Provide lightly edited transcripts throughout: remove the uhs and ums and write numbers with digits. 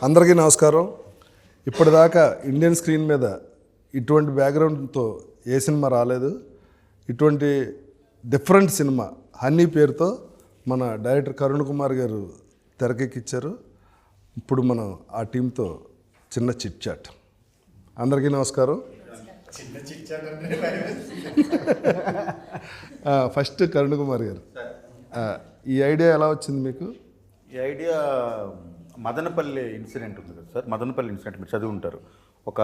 అందరికీ నమస్కారం. ఇప్పటిదాకా ఇండియన్ స్క్రీన్ మీద ఇటువంటి బ్యాక్గ్రౌండ్తో ఏ సినిమా రాలేదు. ఇటువంటి డిఫరెంట్ సినిమా హనీ పేరుతో మన డైరెక్టర్ కరుణ్ కుమార్ గారు తెరకెక్కించారు. ఇప్పుడు మనం ఆ టీంతో చిన్న చిట్ చాట్. అందరికీ నమస్కారం. ఫస్ట్ కరుణ్ కుమార్ గారు, ఈ ఐడియా ఎలా వచ్చింది మీకు? ఈ ఐడియా మదనపల్లి ఇన్సిడెంట్ ఉంది కదా సార్. మదనపల్లి ఇన్సిడెంట్ మీరు చదివి ఉంటారు. ఒక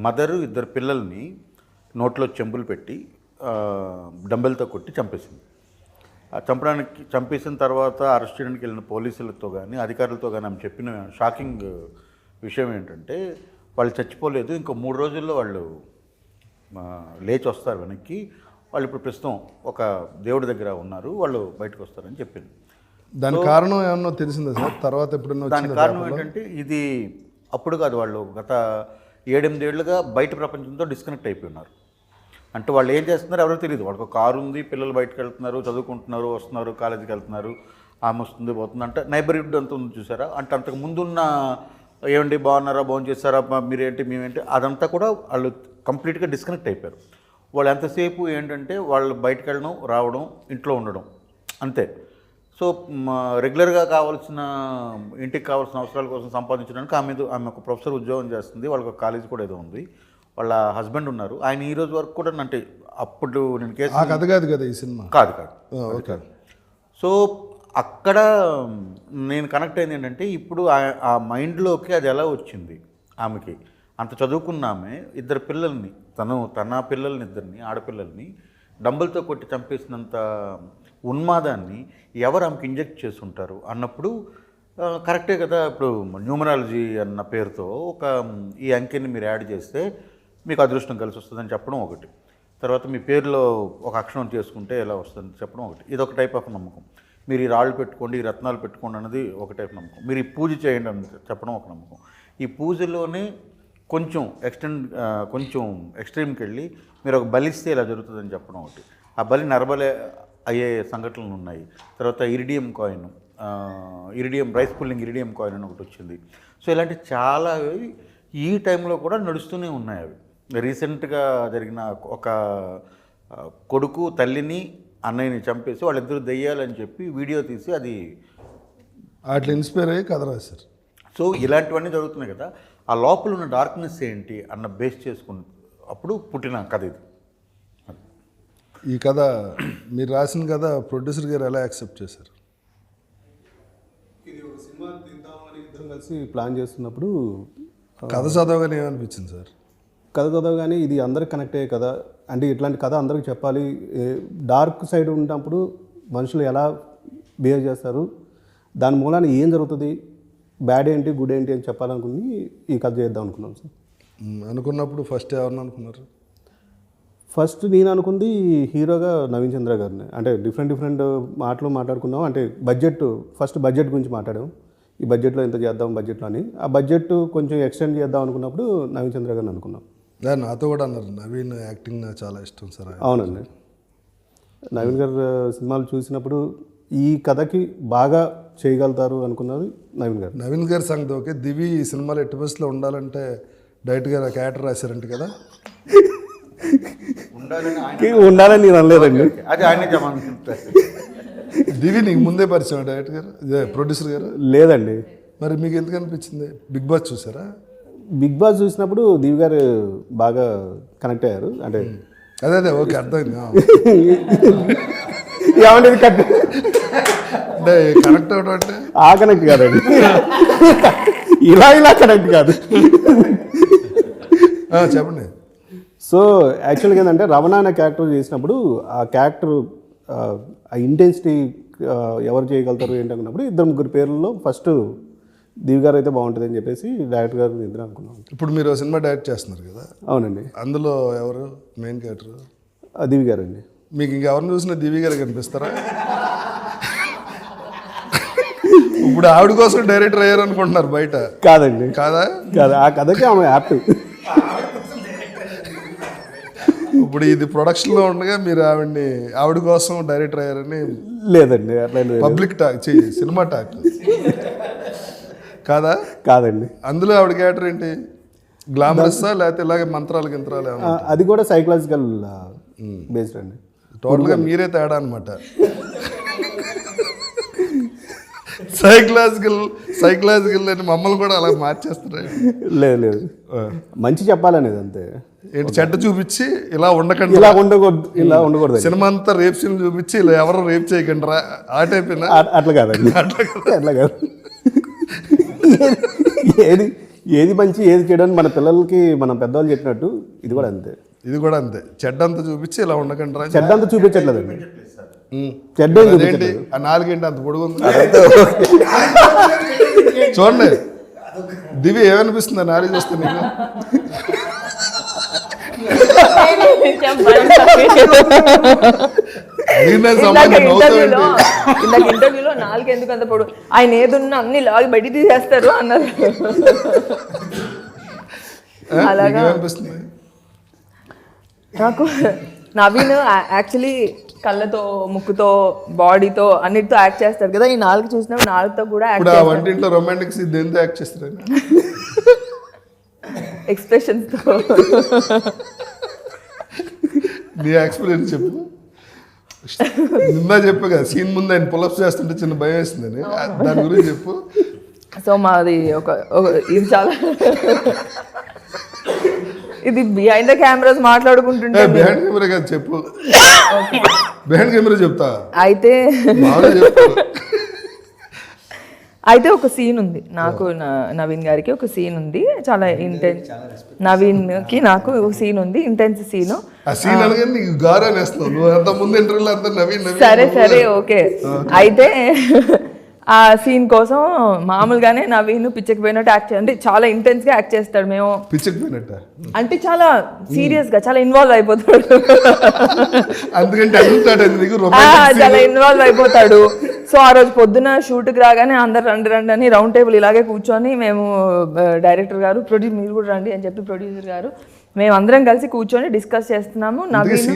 మదరు ఇద్దరు పిల్లల్ని నోట్లో చెంబులు పెట్టి డంబెల్తో కొట్టి చంపేసింది. చంపేసిన తర్వాత అరెస్ట్ చేయడానికి వెళ్ళిన పోలీసులతో కానీ అధికారులతో కానీ ఆమె చెప్పిన షాకింగ్ విషయం ఏంటంటే వాళ్ళు చచ్చిపోలేదు, ఇంకో 3 రోజుల్లో వాళ్ళు లేచి వస్తారు వెనక్కి, వాళ్ళు ఇప్పుడు ప్రస్తుతం ఒక దేవుడి దగ్గర ఉన్నారు, వాళ్ళు బయటకు వస్తారని చెప్పింది. దాని కారణం ఏమన్నా తెలిసిందా సార్? తర్వాత ఎప్పుడన్నా దాని కారణం ఏంటంటే ఇది అప్పుడు కాదు, వాళ్ళు గత 7-8 ఏళ్ళుగా బయట ప్రపంచంతో డిస్కనెక్ట్ అయిపోయి ఉన్నారు. అంటే వాళ్ళు ఏం చేస్తున్నారు ఎవరో తెలియదు. వాళ్ళకి ఒక కారు ఉంది, పిల్లలు బయటకు వెళ్తున్నారు, చదువుకుంటున్నారు, వస్తున్నారు, కాలేజీకి వెళ్తున్నారు, ఆమె వస్తుంది పోతుంది. అంటే నైబర్హుడ్ అంత ఉంది చూసారా. అంటే అంతకు ముందున్న ఏమండి బాగున్నారా, భోజనం చేస్తారా, మీరేంటి మేమేంటి, అదంతా కూడా వాళ్ళు కంప్లీట్గా డిస్కనెక్ట్ అయిపోయారు. వాళ్ళు ఎంతసేపు ఏంటంటే వాళ్ళు బయటకు వెళ్ళడం, రావడం, ఇంట్లో ఉండడం అంతే. సో రెగ్యులర్గా కావాల్సిన ఇంటికి కావాల్సిన అవసరాల కోసం సంపాదించడానికి ఆమె ఒక ప్రొఫెసర్ ఉద్యోగం చేస్తుంది, వాళ్ళకి ఒక కాలేజ్ కూడా ఏదో ఉంది, వాళ్ళ హస్బెండ్ ఉన్నారు. ఆయన ఈ రోజు వరకు కూడా అంటే అప్పుడు నేను కేసు కథ కాదు కదా ఈ సినిమా? కాదు. ఓకే. సో అక్కడ నేను కనెక్ట్ అయింది ఏంటంటే ఇప్పుడు ఆ మైండ్లోకి అది ఎలా వచ్చింది ఆమెకి. అంత చదువుకున్న ఆమె ఇద్దరు పిల్లల్ని, తన పిల్లల్ని, ఇద్దరిని ఆడపిల్లల్ని డంబుల్తో కొట్టి చంపేసినంత ఉన్మాదాన్ని ఎవరు ఆమెకి ఇంజెక్ట్ చేసి ఉంటారు అన్నప్పుడు కరెక్టే కదా. ఇప్పుడు న్యూమరాలజీ అన్న పేరుతో ఒక ఈ అంకెని మీరు యాడ్ చేస్తే మీకు అదృష్టం కలిసి వస్తుందని చెప్పడం ఒకటి, తర్వాత మీ పేరులో ఒక అక్షరం చేసుకుంటే ఎలా వస్తుందని చెప్పడం ఒకటి, ఇది ఒక టైప్ ఆఫ్ నమ్మకం. మీరు ఈ రాళ్ళు పెట్టుకోండి, ఈ రత్నాలు పెట్టుకోండి అన్నది ఒక టైప్ నమ్మకం. మీరు ఈ పూజ చేయండి అని చెప్పడం ఒక నమ్మకం. ఈ పూజలోనే కొంచెం ఎక్స్ట్రీమ్కి వెళ్ళి మీరు ఒక బలిస్తే ఇలా జరుగుతుందని చెప్పడం ఒకటి, ఆ బలి నరబలే అయ్యే సంఘటనలు ఉన్నాయి. తర్వాత iridium coin, rice pulling iridium coin అని ఒకటి వచ్చింది. సో ఇలాంటి చాలా ఈ టైంలో కూడా నడుస్తూనే ఉన్నాయి. అవి రీసెంట్గా జరిగిన ఒక కొడుకు తల్లిని అన్నయ్యని చంపేసి వాళ్ళిద్దరు దెయ్యాలని చెప్పి వీడియో తీసి అది అట్లా ఇన్స్పైర్ అయ్యి కథ రాశారు. సో ఇలాంటివన్నీ జరుగుతున్నాయి కదా. ఆ లోపల ఉన్న డార్క్నెస్ ఏంటి అన్న బేస్ చేసుకుని అప్పుడు పుట్టిన కథ ఇది. ఈ కథ మీరు రాసిన కథ ప్రొడ్యూసర్ గారు ఎలా యాక్సెప్ట్ చేశారు? ఇది ఒక సినిమా తీద్దామని ఇద్దరం కలిసి ప్లాన్ చేస్తున్నప్పుడు కథ చదవగానే ఏమనిపించింది సార్? కథ చదవగానే ఇది అందరికి కనెక్ట్ అయ్యే కథ, అంటే ఇట్లాంటి కథ అందరికి చెప్పాలి. డార్క్ సైడ్ ఉన్నప్పుడు మనుషులు ఎలా బిహేవ్ చేస్తారు, దాని మూలాన ఏం జరుగుతుంది, బ్యాడ్ ఏంటి గుడ్ ఏంటి అని చెప్పాలనుకుని ఈ కథ చేద్దాం అనుకున్నాం సార్. అనుకున్నప్పుడు ఫస్ట్ ఎవరిని అనుకున్నారు? ఫస్ట్ నేను అనుకుంది హీరోగా నవీన్ చంద్ర గారిని. అంటే డిఫరెంట్ మాటలు మాట్లాడుకున్నాం. అంటే ఫస్ట్ బడ్జెట్ గురించి మాట్లాడాం. ఈ బడ్జెట్లో ఎంత చేద్దాం బడ్జెట్లో అని. ఆ బడ్జెట్ కొంచెం ఎక్స్టెండ్ చేద్దాం అనుకున్నప్పుడు నవీన్ చంద్ర గారిని అనుకున్నాం. నాతో కూడా అన్నారు నవీన్ యాక్టింగ్ నాకు చాలా ఇష్టం సార్. అవునండి, నవీన్ గారు సినిమాలు చూసినప్పుడు ఈ కథకి బాగా చేయగలుగుతారు అనుకున్నది నవీన్ గారు. నవీన్ గారి సంగతి ఓకే. దివి ఈ సినిమాలో ఎట్టి బస్సులో ఉండాలంటే డైరెక్ట్గా క్యారెక్టర్ రాశారంట కదా? ఉండాలని నేను అనలేదండి, అది ఆయన దివి నీకు ముందే పరిచయం డైరెక్టర్ గారు, ప్రొడ్యూసర్ గారు? లేదండి. మరి మీకు ఎందుకు అనిపించింది? బిగ్ బాస్ చూసారా? బిగ్ బాస్ చూసినప్పుడు దివి గారు బాగా కనెక్ట్ అయ్యారు. అంటే అదే ఓకే, అర్థమైంది. ఏమంటే అంటే కనెక్ట్ అవడం అంటే ఆ కనెక్ట్ కాదండి, ఇలా కనెక్ట్ కాదు. చెప్పండి. సో యాక్చువల్గా ఏంటంటే రమణ అనే క్యారెక్టర్ చేసినప్పుడు ఆ క్యారెక్టర్ ఆ ఇంటెన్సిటీ ఎవరు చేయగలుగుతారు ఏంటనుకున్నప్పుడు 2-3 పేర్లలో ఫస్ట్ దివి గారు అయితే బాగుంటుంది అని చెప్పేసి డైరెక్టర్ గారు ఇద్దరు అనుకున్నాం. ఇప్పుడు మీరు సినిమా డైరెక్ట్ చేస్తున్నారు కదా? అవునండి. అందులో ఎవరు మెయిన్ క్యారెక్టర్? దివి గారు అండి. మీకు ఇంకెవరిని చూసినా దివి గారు కనిపిస్తారా? ఇప్పుడు ఆవిడ కోసం డైరెక్టర్ అయ్యారు అనుకుంటున్నారు బయట? కాదండి. కాదా? కాదు, ఆ కథకి ఆమె యాక్టివ్. ఇప్పుడు ఇది ప్రొడక్షన్లో ఉండగా మీరు ఆవిడ కోసం డైరెక్టర్ అయ్యారని? లేదండి, అట్లా పబ్లిక్ టాక్, సినిమా టాక్. కాదా? కాదండి. అందులో ఆవిడ క్యారెక్టర్ ఏంటి? గ్లామరస్సా లేకపోతే ఇలాగే మంత్రాలు గింత్రాలు ఏమన్నా? అది కూడా సైకలాజికల్ బేస్డ్ అండి. టోటల్గా మీరే తేడా అనమాట. సైకలాజికల్ అని మమ్మల్ని కూడా అలా మార్చేస్తారు. లేదు మంచి చెప్పాలనేది అంతే. ఏంటి చెడ్డ చూపించి ఇలా ఉండకండి, ఇలా ఉండకూడదు. సినిమా అంతా రేప్ సీన్ చూపించి ఇలా ఎవరు రేప్ చేయకండి రా ఆ టైప్. అట్లా కాదండి, అట్లా కాదు. ఏది మంచి ఏది చేయడానికి మన పిల్లలకి మనం పెద్దవాళ్ళు చెప్పినట్టు ఇది కూడా అంతే. చెడ్డ అంతా చూపించి ఇలా ఉండకండి రా. చెడ్డ అంతా చూపించట్లేదండి. చెడ్డ ఆ నాలుగేంటి అంత పొడుగు ఉంది చూడండి. దివి ఏమనిపిస్తుంది నాలుగు చూస్తే నీకు? ఇంటర్వ్యూలో నాలుగు ఎందుకు అంత పొడు, ఆయన ఏదున్నా అన్ని లాగి బయట తీసేస్తారు అన్నారు. అలాగా నాకు నవీన్ యాక్చువల్లీ కళ్ళతో, ముక్కుతో, బాడీతో అన్నిటితో యాక్ట్ చేస్తారు కదా. ఈ నాలుగు చూసినా నాలుగుతో కూడా వంటింట్లో రొమాంటిక్ సీన్ దేంతో యాక్ట్ చేస్తారు? ఎక్స్ప్రెషన్స్ తో. నీ ఎక్స్పీరియన్స్ చెప్పు. నిన్న చెప్పు కదా సీన్ ముందు ఆయన పులప్స్ చేస్తుంటే చిన్న భయం వేస్తుందని, దాని గురించి చెప్పు. సో మాది ఇది చాలా ఇది బిహైండ్ ద కెమెరాస్ మాట్లాడుకుంటుంటే. బిహైండ్ కెమెరా కాదు చెప్పు. బిహైండ్ కెమెరా చెప్తా అయితే ఒక సీన్ ఉంది నాకు, నవీన్ గారికి ఒక సీన్ ఉంది, చాలా ఇంటెన్స్. నవీన్కి నాకు ఒక సీన్ ఉంది, ఇంటెన్స్ సీను. సరే ఓకే. అయితే ఆ సీన్ కోసం మామూలుగానే నవీన్ పిచ్చకి పోయినట్టు యాక్ట్ అంటే చాలా ఇంటెన్స్ గా యాక్ట్ చేస్తాడు. మేము అంటే చాలా సీరియస్ గా చాలా ఇన్వాల్వ్ అయిపోతాడు. చాలా ఇన్వాల్వ్ అయిపోతాడు. సో ఆ రోజు పొద్దున షూట్కి రాగానే అందరు రండి రండి అని రౌండ్ టేబుల్ ఇలాగే కూర్చొని మేము డైరెక్టర్ గారు మీరు కూడా రండి అని చెప్పి ప్రొడ్యూసర్ గారు మేము అందరం కలిసి కూర్చొని డిస్కస్ చేస్తున్నాము. నవీన్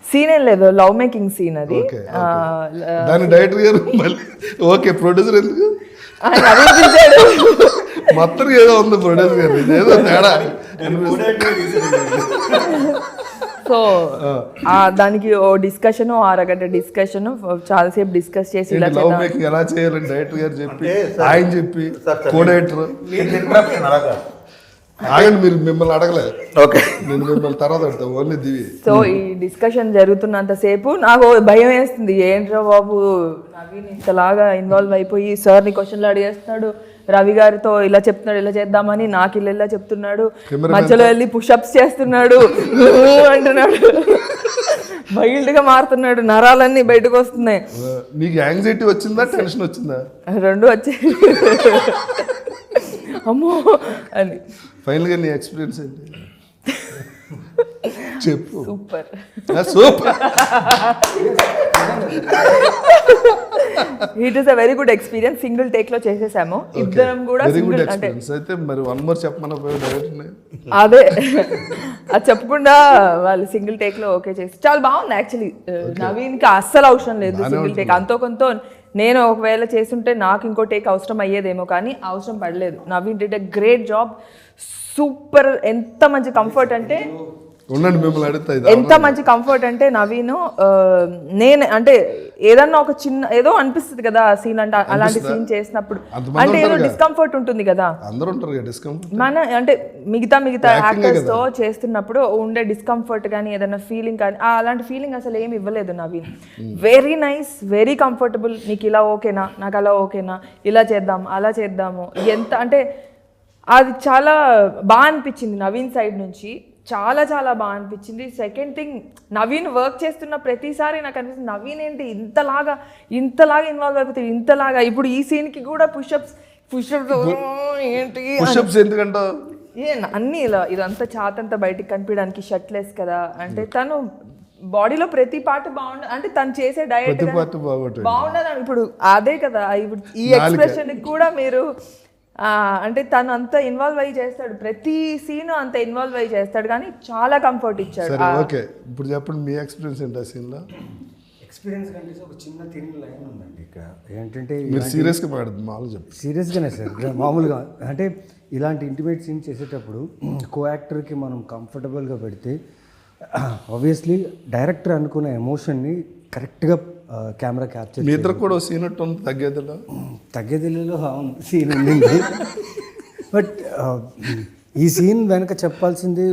సీన్ ఏం లేదు, లవ్ మేకింగ్ సీన్ అది. డైరెక్టర్ గారు ఓకే, ప్రొడ్యూసర్ ఎందుకు మొత్తం ఏదో ఉంది ప్రొడ్యూసర్ గారు ఏదో తేడా. సో దానికి ఓ డిస్కషన్, అరగంట డిస్కషన్, చాలాసేపు డిస్కస్ చేసి ఎలా చేయాలని డైరెక్టర్ గారు చెప్పి ఆయన చెప్పి కో డైరెక్టర్ మీరు మిమ్మల్ని అడగలేదు. ఓకే, నేను మిమ్మల్ని తర్వాత అడుగుతాను ఓన్లీ దివి. సో ఈ డిస్కషన్ జరుగుతున్నంతసేపు నాకు భయం వేస్తుంది, ఏంట్రా బాబు నవీన్ ఇంతలాగా ఇన్వాల్వ్ అయిపోయి సార్ని క్వశ్చన్లు అడిగేస్తున్నాడు, రవి గారితో ఇలా చెప్తున్నాడు, ఇలా చేద్దామని నాకు ఇలా చెప్తున్నాడు, మధ్యలో వెళ్ళి పుషప్స్ చేస్తున్నాడు అంటున్నాడు, వైల్డ్ గా మారుతున్నాడు, నరాలన్నీ బయటకు వస్తున్నాయి. నీకు యాంగ్జైటీ వచ్చిందా టెన్షన్ వచ్చిందా? రెండు వచ్చాయి. అమ్మో అని. ఫైనల్ గా నీ ఎక్స్పీరియన్స్ ఏంటి చెప్పు. Super it is a very good experience. Single take లో చేసేసాము ఇద్దరం కూడా. అంటే అయితే మరి వన్ మోర్ చెప్పమన్నా అదే అది చెప్పకుండా వాళ్ళు సింగిల్ టేక్ లో ఓకే చేసి చాలా బాగుంది. యాక్చువల్లీ నవీన్ కి అస్సలు అవసరం లేదు సింగిల్ టేక్. అంతో కొంత నేను ఒకవేళ చేస్తుంటే నాకు ఇంకో టేక్ అవసరం అయ్యేదేమో, కానీ అవసరం పడలేదు. Naveen did a great job, super. ఎంత మంచి కంఫర్ట్ అంటే ఎంత మంచి కంఫర్ట్ అంటే నవీన్ నేను అంటే ఏదన్నా ఒక చిన్న ఏదో అనిపిస్తుంది కదా సీన్ అంటే, అలాంటి సీన్ చేసినప్పుడు అంటే ఏదో డిస్కంఫర్ట్ ఉంటుంది కదా మన అంటే మిగతా యాక్టర్స్ తో చేస్తున్నప్పుడు ఉండే డిస్కంఫర్ట్ కానీ ఏదైనా ఫీలింగ్ కానీ అలాంటి ఫీలింగ్ అసలు ఏమి ఇవ్వలేదు Naveen. Very nice, very comfortable. నీకు ఇలా ఓకేనా, నాకు అలా ఓకేనా, ఇలా చేద్దాం అలా చేద్దాము, ఎంత అంటే అది చాలా బాగా అనిపించింది నవీన్ సైడ్ నుంచి. చాలా చాలా బాగా అనిపించింది. సెకండ్ థింగ్, నవీన్ వర్క్ చేస్తున్న ప్రతిసారి నాకు అనిపిస్తుంది నవీన్ ఏంటి ఇంతలాగా ఇన్వాల్వ్ అయిపోతుంది, ఇంతలాగా. ఇప్పుడు ఈ సీన్కి కూడా పుషప్స్ ఏంటి ఎందుకంటే అన్నీ ఇలా ఇదంతా చాతంతా బయటికి కనిపించడానికి షర్ట్లెస్ కదా, అంటే తను బాడీలో ప్రతి పార్ట్ బాగుండదు, అంటే తను చేసే డయట్ బాగుండదు. ఇప్పుడు అదే కదా, ఇప్పుడు ఈ ఎక్స్ప్రెషన్ కూడా మీరు అంటే తను అంత ఇన్వాల్వ్ అయ్యి చేస్తాడు, ప్రతి సీన్ అంత ఇన్వాల్వ్ అయ్యి చేస్తాడు, కానీ చాలా కంఫర్ట్ ఇచ్చాడు. ఓకే, ఇప్పుడు చెప్పండి మీ ఎక్స్పీరియన్స్ ఏంటి ఆ సీన్లో? ఎక్స్పీరియన్స్ కంటే ఒక చిన్న తిరిగి లైన్ ఉందండి ఇక్కడ ఏంటంటే మీరు సీరియస్గా మాట్లాడుతుంది మామూలు చెప్పు. సీరియస్గానే సార్ మామూలుగా అంటే ఇలాంటి ఇంటిమేట్ సీన్ చేసేటప్పుడు కో యాక్టర్కి మనం కంఫర్టబుల్గా పెడితే ఆబ్వియస్లీ డైరెక్టర్ అనుకున్న ఎమోషన్ని కరెక్ట్గా కెమెరా క్యాప్చర్ మీ ఇద్దరు కూడా సీన్ ఉంది తగ్గేదిలో సీన్ ఉండింది. బట్ ఈ సీన్ వెనక చెప్పాల్సింది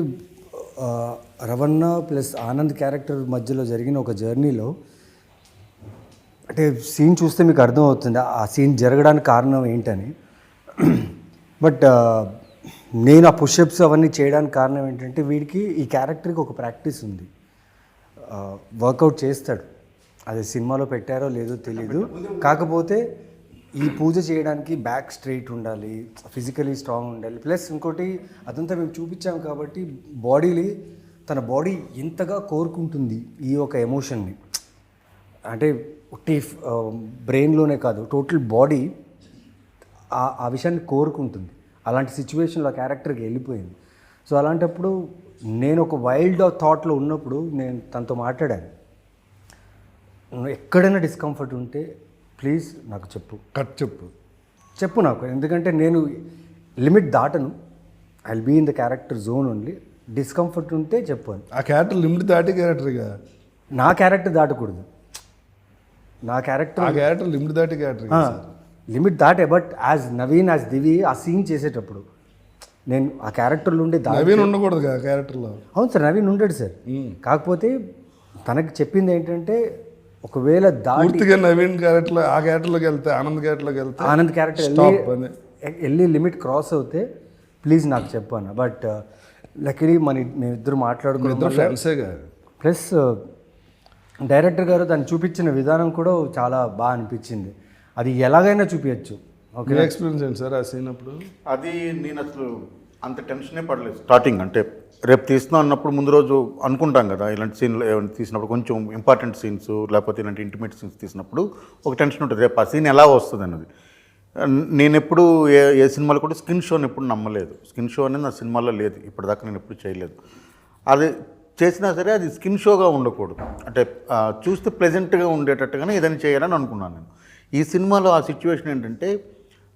రవణ ప్లస్ ఆనంద్ క్యారెక్టర్ మధ్యలో జరిగిన ఒక జర్నీలో అంటే సీన్ చూస్తే మీకు అర్థమవుతుంది ఆ సీన్ జరగడానికి కారణం ఏంటని. బట్ నేను ఆ పుషప్స్ అవన్నీ చేయడానికి కారణం ఏంటంటే వీడికి ఈ క్యారెక్టర్కి ఒక ప్రాక్టీస్ ఉంది, వర్కౌట్ చేస్తాడు. అది సినిమాలో పెట్టారో లేదో తెలీదు, కాకపోతే ఈ పూజ చేయడానికి బ్యాక్ స్ట్రైట్ ఉండాలి, ఫిజికలీ స్ట్రాంగ్ ఉండాలి. ప్లస్ ఇంకోటి అదంతా మేము చూపించాము కాబట్టి బాడీని తన బాడీ ఎంతగా కోరుకుంటుంది ఈ ఒక ఎమోషన్ని, అంటే ఒట్టి బ్రెయిన్లోనే కాదు టోటల్ బాడీ ఆ విషయాన్ని కోరుకుంటుంది. అలాంటి సిచ్యువేషన్లో ఆ క్యారెక్టర్కి వెళ్ళిపోయింది. సో అలాంటప్పుడు నేను ఒక వైల్డ్ థాట్లో ఉన్నప్పుడు నేను తనతో మాట్లాడాను, ఎక్కడైనా డిస్కంఫర్ట్ ఉంటే ప్లీజ్ నాకు చెప్పు నాకు, ఎందుకంటే నేను లిమిట్ దాటను. I will be in the character zone only. Discomfort ఉంటే చెప్పాను. ఆ క్యారెక్టర్ లిమిట్ దాటి క్యారెక్టర్గా నా క్యారెక్టర్ దాటకూడదు, నా క్యారెక్టర్ లిమిట్ దాటి క్యారెక్టర్ లిమిట్ దాటే. బట్ యాజ్ నవీన్ యాజ్ దివి ఆ సీన్ చేసేటప్పుడు నేను ఆ క్యారెక్టర్లో ఉండే నవీన్ ఉండకూడదు కదా క్యారెక్టర్లో. అవును సార్, నవీన్ ఉండడు సార్. కాకపోతే తనకి చెప్పింది ఏంటంటే ఒకవేళ పూర్తిగా నవీన్ క్యారెక్టర్ ఆ క్యారెక్టర్లోకి వెళ్తే ఆనంద్ క్యారెక్టర్ వెళ్ళి లిమిట్ క్రాస్ అవుతే ప్లీజ్ నాకు చెప్పాను. బట్ లక్కీలీ మేమిద్దరు మాట్లాడుకున్నాం. ప్లస్ డైరెక్టర్ గారు దాన్ని చూపించిన విధానం కూడా చాలా బాగా అనిపించింది. అది ఎలాగైనా చూపించచ్చు. ఓకే, ఎక్స్పీరియన్స్ ఏంటి సార్ ఆ సీన్ అప్పుడు? అది నేను అసలు అంత టెన్షనే పడలేదు స్టార్టింగ్. అంటే రేపు తీస్తున్నాం అన్నప్పుడు ముందు రోజు అనుకుంటాం కదా, ఇలాంటి సీన్లు ఏమైనా తీసినప్పుడు కొంచెం ఇంపార్టెంట్ సీన్స్ లేకపోతే ఇలాంటి ఇంటిమేట్ సీన్స్ తీసినప్పుడు ఒక టెన్షన్ ఉంటుంది, రేపు ఆ సీన్ ఎలా వస్తుంది అన్నది. నేను ఎప్పుడు ఏ సినిమాలో కూడా స్కిన్ షోని ఎప్పుడు నమ్మలేదు. స్కిన్ షో అనేది నా సినిమాలో లేదు, ఇప్పటిదాకా నేను ఎప్పుడు చేయలేదు. అది చేసినా సరే అది స్కిన్ షోగా ఉండకూడదు, అంటే చూస్తే ప్లెజెంట్గా ఉండేటట్టుగానే ఏదైనా చేయాలని అనుకున్నాను నేను. ఈ సినిమాలో ఆ సిచ్యువేషన్ ఏంటంటే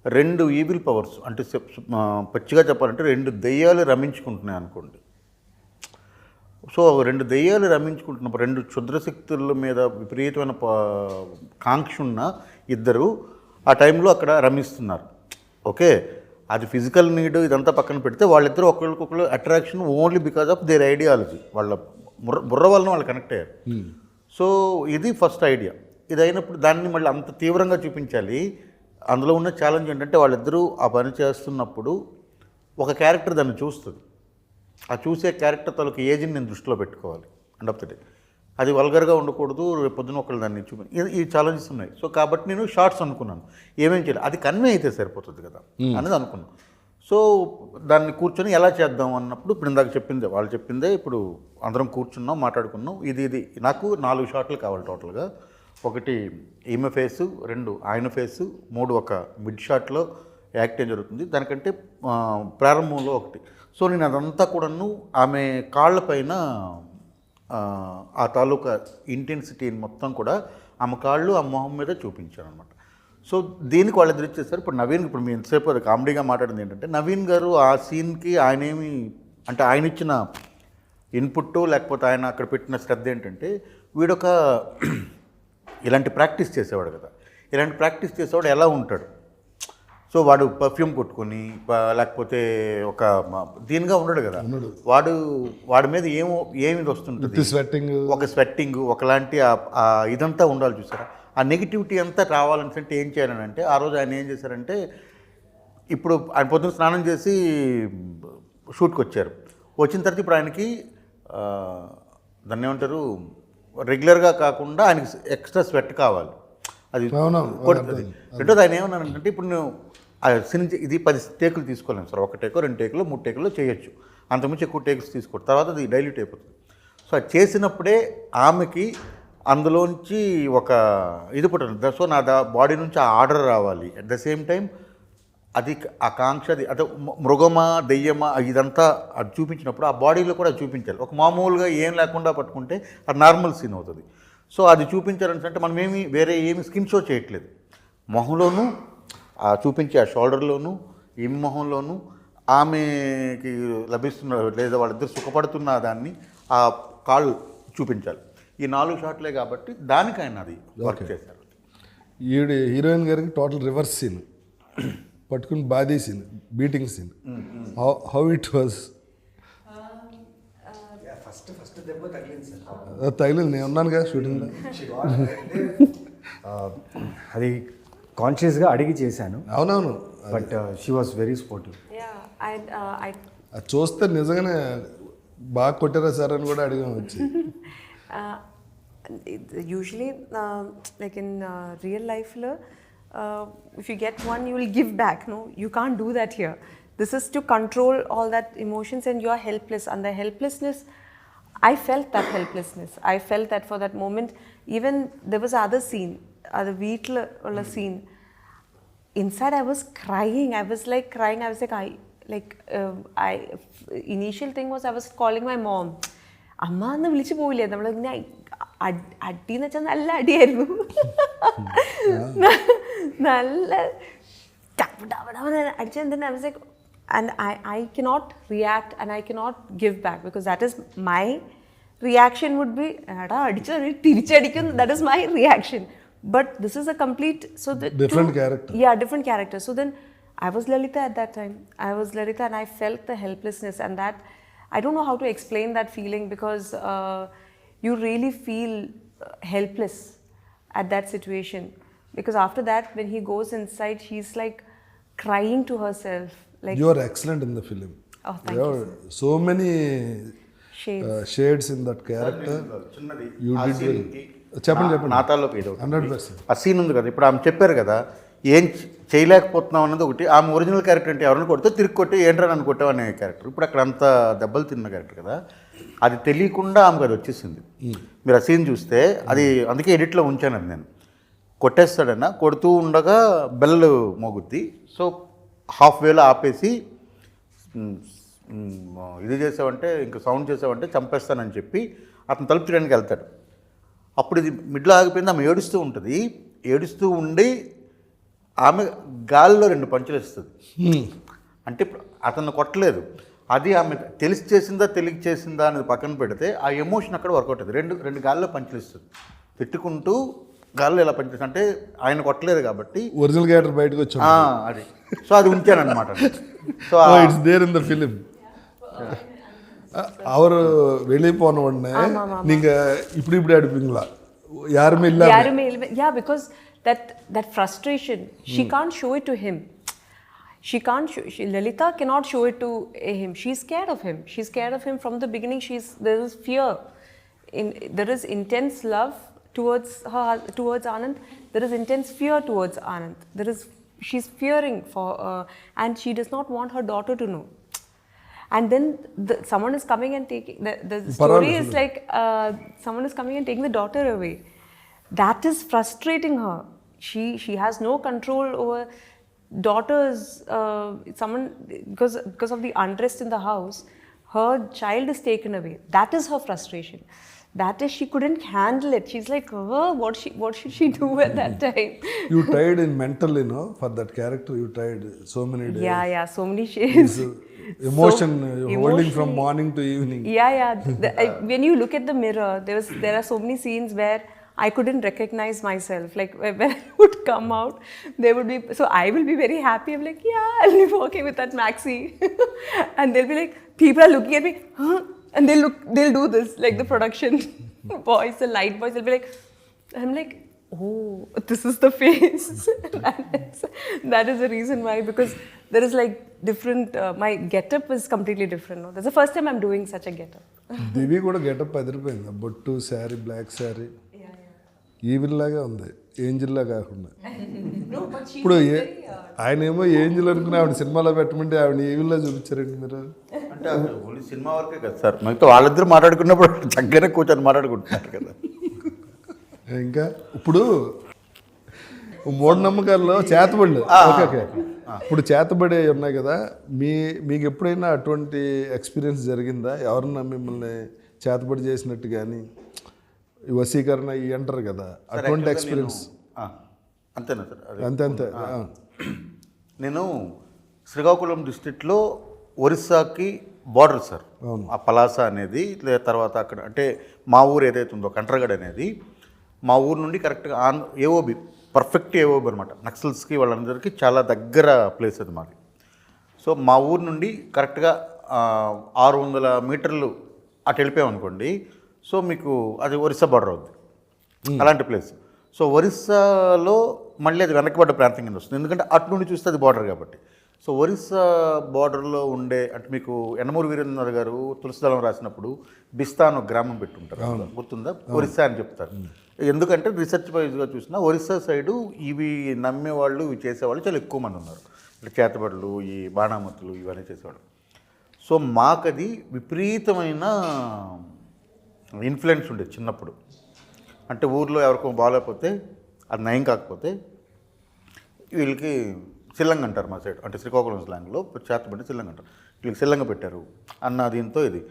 2 ఈవిల్ పవర్స్, అంటే పచ్చిగా చెప్పాలంటే 2 దెయ్యాలు రమించుకుంటున్నాయి అనుకోండి. సో 2 దెయ్యాలు రమించుకుంటున్నప్పుడు 2 క్షుద్రశక్తుల మీద విపరీతమైన కాంక్ష ఉన్న ఇద్దరు ఆ టైంలో అక్కడ రమిస్తున్నారు. ఓకే, అది ఫిజికల్ నీడ్ ఇదంతా పక్కన పెడితే వాళ్ళిద్దరూ ఒకరికొకరు attraction only because of their ideology, వాళ్ళ బుర్ర వలన వాళ్ళు కనెక్ట్ అయ్యారు. సో ఇది ఫస్ట్ ఐడియా. ఇది అయినప్పుడు దాన్ని మళ్ళీ అంత తీవ్రంగా చూపించాలి. అందులో ఉన్న ఛాలెంజ్ ఏంటంటే వాళ్ళిద్దరూ ఆ పని చేస్తున్నప్పుడు ఒక క్యారెక్టర్ దాన్ని చూస్తుంది, ఆ చూసే క్యారెక్టర్ తాలూకు ఏజ్ని నేను దృష్టిలో పెట్టుకోవాలి. అండ్ ఆఫ్ ద డే అది వల్గర్గా ఉండకూడదు, రేపు పొద్దున ఒకళ్ళు దాన్ని ఈ ఛాలెంజెస్ ఉన్నాయి. సో కాబట్టి నేను షార్ట్స్ అనుకున్నాను, ఏమేం చేయాలి అది కన్వే అయితే సరిపోతుంది కదా అనేది అనుకున్నాను. సో దాన్ని కూర్చొని ఎలా చేద్దాం అన్నప్పుడు ఇప్పుడు ఇందాక వాళ్ళు చెప్పిందే ఇప్పుడు అందరం కూర్చున్నాం, మాట్లాడుకున్నాం. ఇది నాకు 4 షాట్లు కావాలి టోటల్గా. 1 ఈమె ఫేసు, 2 ఆయన ఫేసు, 3 ఒక మిడ్ షాట్లో యాక్ట్ ఏం జరుగుతుంది, దానికంటే ప్రారంభంలో 1. సో నేను అదంతా కూడాను ఆమె కాళ్ళపైన ఆ తాలూకా ఇంటెన్సిటీని మొత్తం కూడా ఆమె కాళ్ళు ఆ మొహం మీద చూపించాను అనమాట. సో దీనికి వాళ్ళిద్దరు ఇచ్చేస్తారు. ఇప్పుడు నవీన్, ఇప్పుడు మీ ఎంతసేపు అది కామెడీగా మాట్లాడింది ఏంటంటే నవీన్ గారు ఆ సీన్కి ఆయనేమి అంటే ఆయన ఇచ్చిన ఇన్పుట్ లేకపోతే ఆయన అక్కడ పెట్టిన శ్రద్ధ ఏంటంటే వీడొక ఇలాంటి ప్రాక్టీస్ చేసేవాడు కదా, ఇలాంటి ప్రాక్టీస్ చేసేవాడు ఎలా ఉంటాడు. సో వాడు పర్ఫ్యూమ్ కొట్టుకొని లేకపోతే ఒక దీనిగా ఉండడు కదా, వాడి మీద ఏమి వస్తుంటుంది, ఒక స్వెట్టింగ్ ఒకలాంటి ఇదంతా ఉండాలి చూసారా. ఆ నెగిటివిటీ అంతా రావాలంటే ఏం చేయాలని అంటే ఆ రోజు ఆయన ఏం చేశారంటే, ఇప్పుడు ఆయన పొద్దున్న స్నానం చేసి షూట్కి వచ్చారు, వచ్చిన తర్వాత ఇప్పుడు ఆయనకి దాన్ని ఏమంటారు రెగ్యులర్గా కాకుండా ఆయనకి ఎక్స్ట్రా స్వెట్ కావాలి. అది రెండోది ఆయన ఏమన్నానంటే ఇప్పుడు నేను ఇది 10 టేకులు తీసుకోలేము సార్, 1 టేకో 2 టేకులు 3 టేకుల్లో చేయొచ్చు, అంతకుమించి ఎక్కువ టేక్స్ తీసుకోవడం తర్వాత అది డైల్యూట్ అయిపోతుంది. సో అది చేసినప్పుడే ఆమెకి అందులోంచి ఒక ఇది పుట్టింది. సో నా బాడీ నుంచి ఆ ఆర్డర్ రావాలి. అట్ ద సేమ్ టైం అది ఆ కాంక్ష అది అదే మృగమా దెయ్యమా ఇదంతా అది చూపించినప్పుడు ఆ బాడీలో కూడా చూపించాలి. ఒక మామూలుగా ఏం లేకుండా పట్టుకుంటే అది నార్మల్ సీన్ అవుతుంది. సో అది చూపించారంటే మనం వేరే ఏమి స్కిన్ షో చేయట్లేదు. మొహంలోనూ చూపించే ఆ షోల్డర్లోనూ ఈమె మొహంలోనూ ఆమెకి లభిస్తున్న లేదా వాళ్ళిద్దరు సుఖపడుతున్న దాన్ని ఆ కాళ్ళు చూపించాలి. ఈ 4 షాట్లే కాబట్టి దానికైనా అది వర్క్ చేశారు. ఈవిడ హీరోయిన్ గారికి టోటల్ రివర్స్ సీన్, పట్టుకుని బాదీ scene, beating scene. How it was? First దెబ్బ తగిలింది సార్. తగిలింది, నేను ఉన్నాను కదా షూటింగ్లో. అది కాన్షియస్గా అడిగి చేశాను. అవునవును, but she was very sportive. అది చూస్తే నిజంగానే బాగా కొట్టారా సార్ అని కూడా అడిగాం వచ్చి. Usually, like in real life, if you get one, you will give back. No, you can't do that here. This is to control all that emotions, and you are helpless. And the helplessness, I felt that helplessness. I felt that for that moment. Even there was other scene, other vehicle scene. Inside, I was crying. I was like crying. I was like, initial thing was I was calling my mom. അമ്മ എന്ന് വിളിച്ചു പോവില്ലേ നമ്മളിങ്ങനെ അടിയെന്ന് വെച്ചാൽ നല്ല അടിയായിരുന്നു. നല്ല അടിച്ചെന്തിനാ I was like, and I cannot react and I cannot give back because that is my reaction would be എടാ അടിച്ചു തിരിച്ചടിക്കും, that is my reaction. But this is a complete different character. Yeah, different character. So then I was Lalita at that time. I was Lalita and I felt the helplessness, and that I don't know how to explain that feeling because you really feel helpless at that situation. Because after that, when he goes inside, she's like crying to herself. Like, You are excellent in the film. Oh, thank you. you, Have so many shades in that character. చిన్నది You ఆ did well. సీన్కి చెప్పండి నాతాల్లోకి ఇది ఒకటి. 100%. ఆ scene ఉంది కదా, ఇప్పుడు ఆమె చెప్పారు కదా ఏం చేయలేకపోతున్నాం అన్నది ఒకటి. ఆమె ఒరిజినల్ క్యారెక్టర్ అంటే ఎవరిని కొడితే తిరిగి కొట్టి ఏంట్రా నన్ను కొట్టావు అనే క్యారెక్టర్. ఇప్పుడు అక్కడ అంత దెబ్బలు తిన్న క్యారెక్టర్ కదా, అది తెలియకుండా ఆమెకు అది వచ్చేసింది. మీరు ఆ సీన్ చూస్తే అది అందుకే ఎడిట్లో ఉంచాను అది. నేను కొట్టేస్తాడన్నా కొడుతూ ఉండగా బెల్ మోగుద్ది. సో హాఫ్ వేలో ఆపేసి ఇది చేసావంటే ఇంకా సౌండ్ చేసావంటే చంపేస్తానని చెప్పి అతను తలుపు తీయడానికి వెళ్తాడు. అప్పుడు ఇది మిడ్లో ఆగిపోయింది. ఆమె ఏడుస్తూ ఉంటుంది. ఏడుస్తూ ఉండి ఆమె గాలిలో 2 పంచులు ఇస్తుంది. అంటే ఇప్పుడు అతను కొట్టలేదు, అది ఆమె తెలిసి చేసిందా తెలియక చేసిందా అనేది పక్కన పెడితే ఆ ఎమోషన్ అక్కడ వర్కౌట్ అవుతుంది. రెండు గాల్లో పంచులు ఇస్తుంది, తిట్టుకుంటూ గాల్లో ఇలా పంచేసి. అంటే ఆయన కొట్టలేదు కాబట్టి ఒరిజినల్ క్యారెక్టర్ బయటకు వచ్చాడు. అది సో అది ఉంచాను అనమాట. So it's there in the film. அவர் வெளியே போன உடனே நீங்க இப்படி அடிப்பீங்களா? யாருமே இல்ல. Yeah, because that frustration, she can't show it to him. Lalita cannot show it to him. She's scared of him. She's scared of him from the beginning. There is fear. There is intense love towards Anand. There is intense fear towards Anand. She's fearing for, and she does not want her daughter to know. And then someone is coming and taking the story is like someone is coming and taking the daughter away. That is frustrating her. She has no control over daughters. Someone because of the unrest in the house, her child is taken away. That is her frustration. That is, she couldn't handle it. She's like, oh, what should she do at that time? You tried in mental, for that character. You tried so many days. Yeah, so many shades. Emotion holding from morning to evening. Yeah. When you look at the mirror, there are so many scenes where I couldn't recognize myself. Like when I would come out, there would be, so I will be very happy. I'm like, yeah, I'll be working with that maxi. And they'll be like, people are looking at me, huh? And they'll do this, like the production boys, the light boys, they'll be like, I'm like, oh, this is the face. That is the reason why, because there is like different, my getup is completely different. No? That's the first time I'm doing such a getup. దివి కూడా getup అదిరిపోయింది. బొట్టు, sari, black sari, evil లాగా ఉంది, angel లా కాకుండా. ఇప్పుడు ఆయన ఏమో angel అనుకుని ఆవిడ సినిమాలో పెట్టమంటే ఆవిడ ఈవిల్ లా చూపించారండి మీరు. అంటే ఓన్లీ సినిమా వరకే కదా సార్, మిగతా వాళ్ళిద్దరు మాట్లాడుకున్నప్పుడు చక్కగా కూర్చొని మాట్లాడుకుంటున్నారు కదా. ఇంకా ఇప్పుడు మూఢనమ్మకాల్లో చేతబడులు, ఓకే, ఇప్పుడు చేతబడి ఉన్నాయి కదా, మీకు ఎప్పుడైనా అటువంటి ఎక్స్పీరియన్స్ జరిగిందా? ఎవరన్నా మిమ్మల్ని చేతబడి చేసినట్టు కానీ ఈ వశీకరణ ఇవి అంటారు కదా, అటువంటి ఎక్స్పీరియన్స్. అంతేనా సార్? అదే. అంతే నేను శ్రీకాకుళం డిస్ట్రిక్ట్లో ఒరిస్సాకి బార్డర్ సార్, ఆ పలాస అనేది, లేదా తర్వాత అక్కడ అంటే మా ఊరు ఏదైతే ఉందో కంట్రగడ్ అనేది, మా ఊరు నుండి కరెక్ట్గా ఏఓబి, పర్ఫెక్ట్ ఏఓబి అనమాట. నక్సల్స్కి వాళ్ళందరికీ చాలా దగ్గర ప్లేస్ అది మాది. సో మా ఊరు నుండి కరెక్ట్గా 600 మీటర్లు అటు వెళ్ళిపోయామనుకోండి, సో మీకు అది ఒరిస్సా బార్డర్ అవుద్ది, అలాంటి ప్లేస్. సో ఒరిస్సాలో మళ్ళీ అది వెనకబడ్డ ప్రాంతం కింద వస్తుంది, ఎందుకంటే అటు నుండి చూస్తే అది బార్డర్ కాబట్టి. సో ఒరిస్సా బార్డర్లో ఉండే అంటే మీకు యనమూరి వీరేంద్ర గారు తులసిదళం రాసినప్పుడు బిస్తా అని ఒక గ్రామం పెట్టుంటారు, గుర్తుందా? ఒరిస్సా అని చెప్తారు. ఎందుకంటే రీసెర్చ్ వైజ్గా చూసినా ఒరిస్సా సైడు ఇవి నమ్మేవాళ్ళు, ఇవి చేసేవాళ్ళు చాలా ఎక్కువ మంది ఉన్నారు. అంటే చేతబడులు, ఈ బాణామతులు ఇవన్నీ చేసేవాళ్ళు. సో మాకది విపరీతమైన ఇన్ఫ్లుయెన్స్ ఉండేది చిన్నప్పుడు. అంటే ఊర్లో ఎవరికో బాగాలేకపోతే, అది నయం కాకపోతే వీళ్ళకి సిల్లంగ అంటారు మా సైడ్, అంటే శ్రీకాకుళం స్లాంగ్లో చేతబడి సిల్లంగ అంటారు. వీళ్ళకి సిల్లంగ పెట్టారు అన్న దీంతో ఇది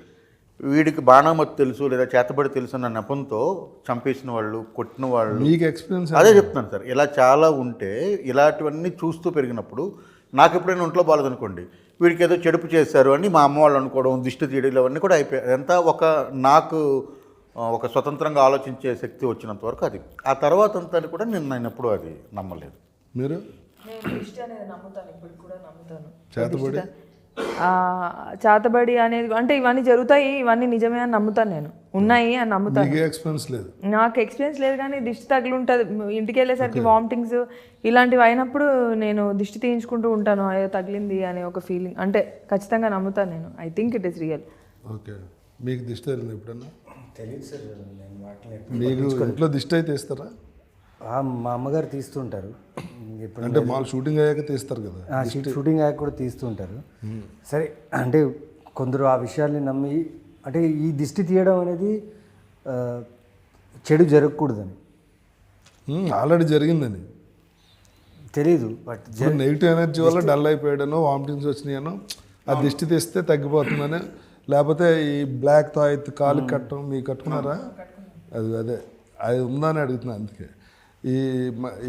వీడికి బాణామతి తెలుసు లేదా చేతబడి తెలుసు అన్న నెపంతో చంపేసిన వాళ్ళు, కొట్టిన వాళ్ళు. మీకు ఎక్స్పీరియన్స్ అదే చెప్తున్నాను సార్, ఇలా చాలా ఉంటే ఇలాంటివన్నీ చూస్తూ పెరిగినప్పుడు నాకు ఎప్పుడైనా ఒంట్లో బాగాలేదనుకోండి, వీడికి ఏదో చెడుపు చేశారు అని మా అమ్మ వాళ్ళు అనుకోవడం, దిష్టి తీయడం, ఇవన్నీ కూడా అయిపోయాయి. అదంతా నాకు ఒక స్వతంత్రంగా ఆలోచించే శక్తి వచ్చినంత వరకు అది. ఆ తర్వాత అంతా కూడా నేను ఎప్పుడూ అది నమ్మలేదు. మీరు? నేను దృష్టి అనేది నమ్ముతాను, ఇప్పుడు కూడా నమ్ముతాను. చేతబడి చేతబడి అనేది అంటే ఇవన్నీ జరుగుతాయి, ఇవన్నీ నిజమే అని నమ్ముతాను, నేను ఉన్నాయి అని నమ్ముతాను. ఎక్స్పీరియన్స్ లేదు? నాకు ఎక్స్పీరియన్స్ లేదు, కానీ దిష్టి తగిలి ఉంటుంది. ఇంటికి వెళ్ళేసరికి వామిటింగ్స్ ఇలాంటివి అయినప్పుడు నేను దిష్టి తీయించుకుంటూ ఉంటాను, అయ్యో తగిలింది అనే ఒక ఫీలింగ్. అంటే ఖచ్చితంగా నమ్ముతాను నేను. I think it is real. Okay. మీకు దిష్టి తగిలింది ఎప్పుడన్నా? తెలియదు సార్, నేను వాటిని మీకు ఇంట్లో దిష్టి అయితే తీస్తారా? మా అమ్మగారు తీస్తుంటారు. ఎప్పుడు అంటే మాకు షూటింగ్ అయ్యాక తీస్తారు కదా? షూటింగ్ అయ్యాక కూడా తీస్తుంటారు. సరే, అంటే కొందరు ఆ విషయాల్ని నమ్మి, అంటే ఈ దిష్టి తీయడం అనేది చెడు జరగకూడదని. ఆల్రెడీ జరిగిందని తెలీదు, బట్ నెగిటివ్ ఎనర్జీ వల్ల డల్ అయిపోయాడనో, వామిటింగ్స్ వచ్చినాయనో, ఆ దిష్టి తీస్తే తగ్గిపోతుందని. లేకపోతే ఈ బ్లాక్ తాయెత్తు కాలుకి కట్టడం, మీకు కట్టుకున్నారా? అదే అది ఉందని అడుగుతున్నాను. అందుకే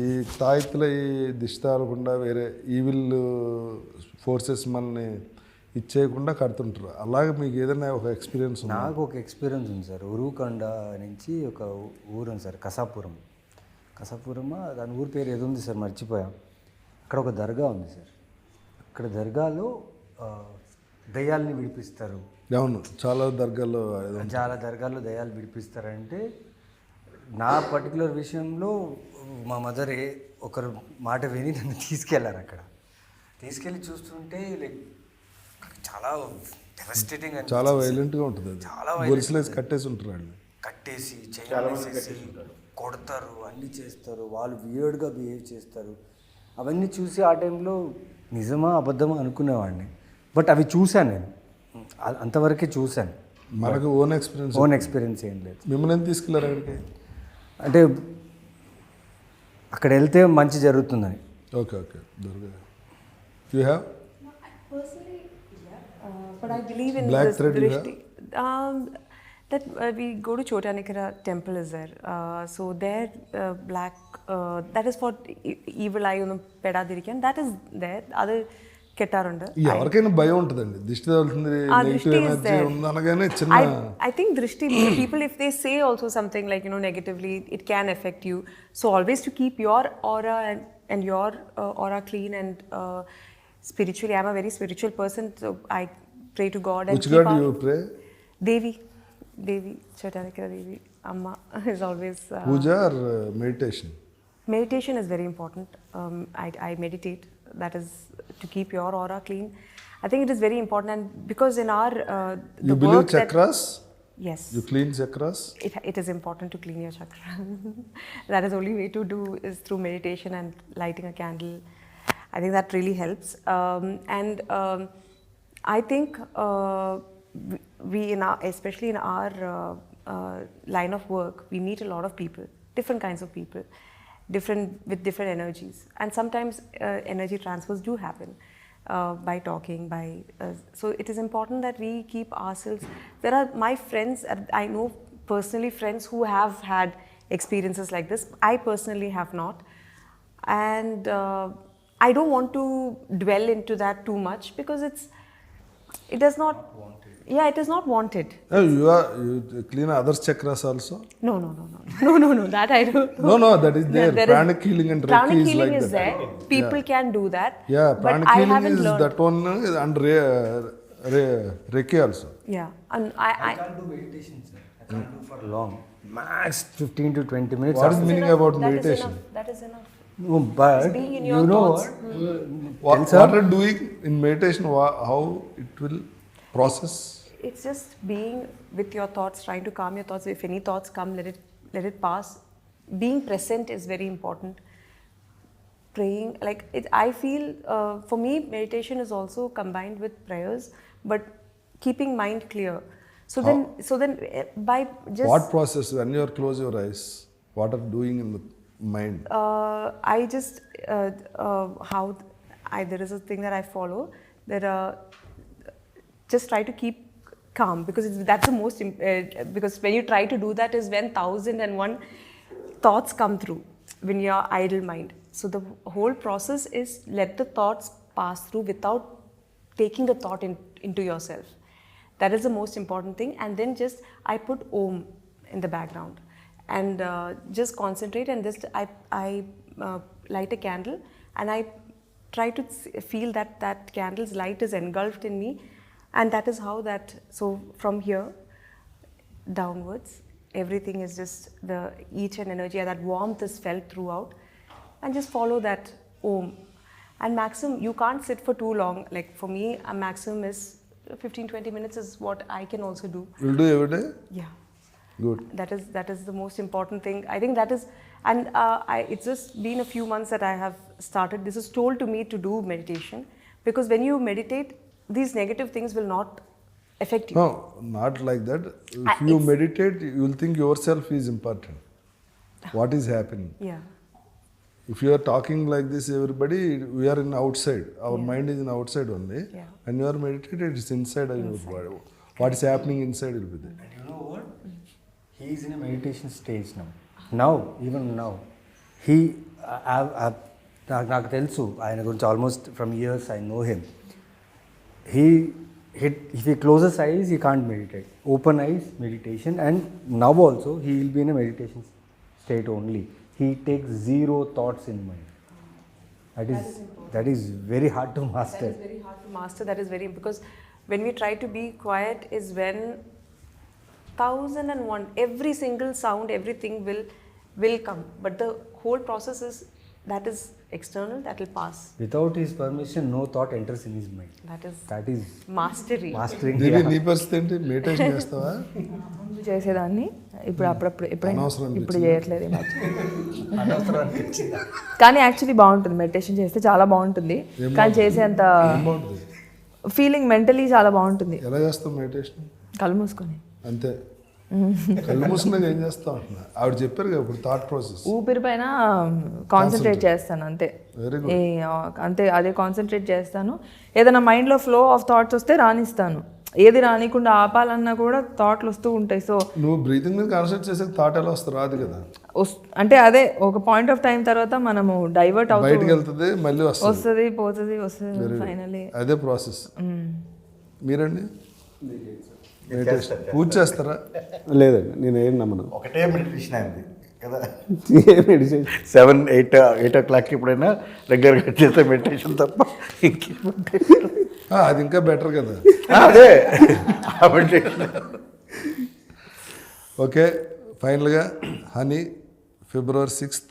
ఈ తాయెత్తులో ఈ దిష్టి తాగకుండా వేరే ఈవిల్ ఫోర్సెస్ మనల్ని ఇచ్చేయకుండా కడుతుంటారు. అలాగే మీకు ఏదైనా ఒక ఎక్స్పీరియన్స్? నాకు ఒక ఎక్స్పీరియన్స్ ఉంది సార్. ఉరుకొండ నుంచి ఒక ఊరు ఉంది సార్, కసాపురం. దాని ఊరి పేరు ఏదో ఉంది సార్, మర్చిపోయాం. అక్కడ ఒక దర్గా ఉంది సార్. అక్కడ దర్గాలో దయ్యాల్ని విడిపిస్తారు. అవును, చాలా దర్గాల్లో దయ్యాలు విడిపిస్తారంటే, నా పర్టికులర్ విషయంలో మా మదర్ ఒకరు మాట విని నన్ను తీసుకెళ్లారు. అక్కడ తీసుకెళ్ళి చూస్తుంటే లైక్ చాలా డెవస్టేటింగ్, చాలా వైలెంట్గా ఉంటుంది. అది చాలా గొలుసులేసి కట్టేసి ఉంటారు వాళ్ళు, కట్టేసి చేసి కొడతారు, అన్నీ చేస్తారు. వాళ్ళు వియర్డ్గా బిహేవ్ చేస్తారు. అవన్నీ చూసి ఆ టైంలో నిజమా అబద్ధమా అనుకునేవాడిని. బట్ అవి చూశాను నేను, అంతవరకే చూశాను. మనకు ఓన్ ఎక్స్పీరియన్స్ ఏం లేదు. మిమ్మల్ని ఎంత తీసుకెళ్ళారు అక్కడికి? అంటే అక్కడ వెళ్తే మంచి జరుగుతుందని. Okay. You have? But I believe in Black this thread you drishti. That we go to Chotanikara temple is there. So there black that is for evil eye on peda dirikan. That is there. Other kettarunda. ఎవరికైనా భయం ఉంటుందండి, దిష్టి తగులుతుంది, negative energy ఉంది అనగానే చిన్న. I think drishti people, if they say also something like negatively, it can affect you. So always to keep your aura and your aura clean and spiritually. I'm a very spiritual person, so I pray to God. Which God you pray? Devi, Chotanikara Devi, Amma is always. Puja or meditation? Meditation is very important. I meditate. That is to keep your aura clean. I think it is very important, and because in our you believe chakras? Yes. You clean chakras? It is important to clean your chakra. That is only way to do is through meditation and lighting a candle. I think that really helps. I think we especially in our line of work, we meet a lot of people, different kinds of people, with different energies, and sometimes energy transfers do happen by talking. So it is important that we keep ourselves. There are my friends I know personally friends who have had experiences like this. I personally have not. And I don't want to dwell into that too much because it does not, yeah, it is not wanted. You clean others chakras also? No, that I don't know. No, that is there. There Pranic healing and Reiki pranic is healing like is that. there. People can do that. Yeah, but pranic I healing haven't is learned. that one and Reiki also. Yeah, and I can't do meditation, sir. I can't do for long. Max 15 to 20 minutes. What is the meaning about that is meditation? enough. That is enough. No, but being in you your know thoughts. what? What are doing in meditation? How it will process? It's just being with your thoughts, trying to calm your thoughts. If any thoughts come, let it pass. Being present is very important. Praying, like it, I feel for me, meditation is also combined with prayers, but keeping mind clear. So then, by just What process? When you close your eyes, what are doing in the mind? I just there is a thing that I follow that just try to keep calm because that's the most because when you try to do that is when 1001 thoughts come through when you're idle mind. So the whole process is let the thoughts pass through without taking the thought into yourself. That is the most important thing. And then just I put Om in the background and just concentrate and just I light a candle and I try to feel that candle's light is engulfed in me, and that is how so from here downwards everything is just each and energy and that warmth is felt throughout, and just follow that Om. And maximum, you can't sit for too long. Like for me, a maximum is 15-20 minutes is what I can also do. Will do every day? Yeah. Good. That is the most important thing. I think that is, and it's just been a few months that I have started. This is told to me to do meditation because when you meditate, these negative things will not affect you. No, not like that. If you meditate, you will think yourself is important. What is happening? Yeah. If you are talking like this, everybody, we are in outside. Our mind is in outside only. Yeah. When you are meditated, it's inside of your body. What is happening inside will be there. And you know what? He is in a meditation stage now. Now, even now. నాకు తెలుసు ఆయన గురించి almost from years I know him. If he closes eyes, he can't meditate. Open eyes, meditation. And now also, he will be in a meditation state only. He takes zero thoughts in mind. That is very hard to master. That is very hard to master. That is very, because when we try to be quiet is when 1001, every single sound, everything will come. But the whole process is, that is external, that will pass. Without his permission, no thought enters in his mind. That is Mastery. mastering. దీని నీ పరిస్థితి ఏంటి? Meditation చేస్తావా? ముందు చేసేదాన్ని ఇప్పుడు అప్పుడప్పుడు అనవసరం ఇప్పుడు చేయట్లేదు ఈ మధ్య. అనవసరం అనిపించింది. కానీ యాక్చువల్లీ బాగుంటుంది మెడిటేషన్ చేస్తే చాలా బాగుంటుంది. కానీ చేసేంత బాగుంటుంది. ఫీలింగ్ మెంటలీ చాలా బాగుంటుంది. ఎలా చేస్తావు మెడిటేషన్? కళ్ళు మూసుకొని అంతే. కళ్ళు మూసుకున్నాక ఏం చేస్తావు అంటున్నా. ఆవిడ చెప్పారు కదా ఇప్పుడు థాట్ ప్రాసెస్. ఊపిరి పైన కాన్సన్ట్రేట్ చేస్తాను అంతే. Very good. అంతే, అదే కాన్సన్ట్రేట్ చేస్తాను. ఏదైనా మైండ్లో ఫ్లో ఆఫ్ థాట్స్ వస్తే రానిస్తాను. ఏది రానికుండా ఆపాలన్నా కూడా థాట్లు వస్తూ ఉంటాయి. సో నువ్వు బ్రీతింగ్ మీద కాన్సన్ట్రేట్ చేసే థాట్ ఎలా వస్తుంది? రాదు కదా. అంటే అదే ఒక పాయింట్ ఆఫ్ టైం తర్వాత మనము డైవర్ట్ బయటికి వెళ్తుంది, మళ్ళీ వస్తుంది పోతుంది ఫైనలీ అదే ప్రాసెస్. మీరండి మెడిటేషన్ పూజ చేస్తారా? లేదండి, నేను ఏం నమ్మను. ఒకటే మెడిటేషన్ అయింది కదా. ఏ మెడిటేషన్ 7-8 o'clock ఎప్పుడైనా రెగ్యులర్గా చేసే మెడిటేషన్ తప్ప అది ఇంకా బెటర్ కదా. అదే ఆ మెడిటేషన్. ఓకే, ఫైనల్గా హనీ February 6th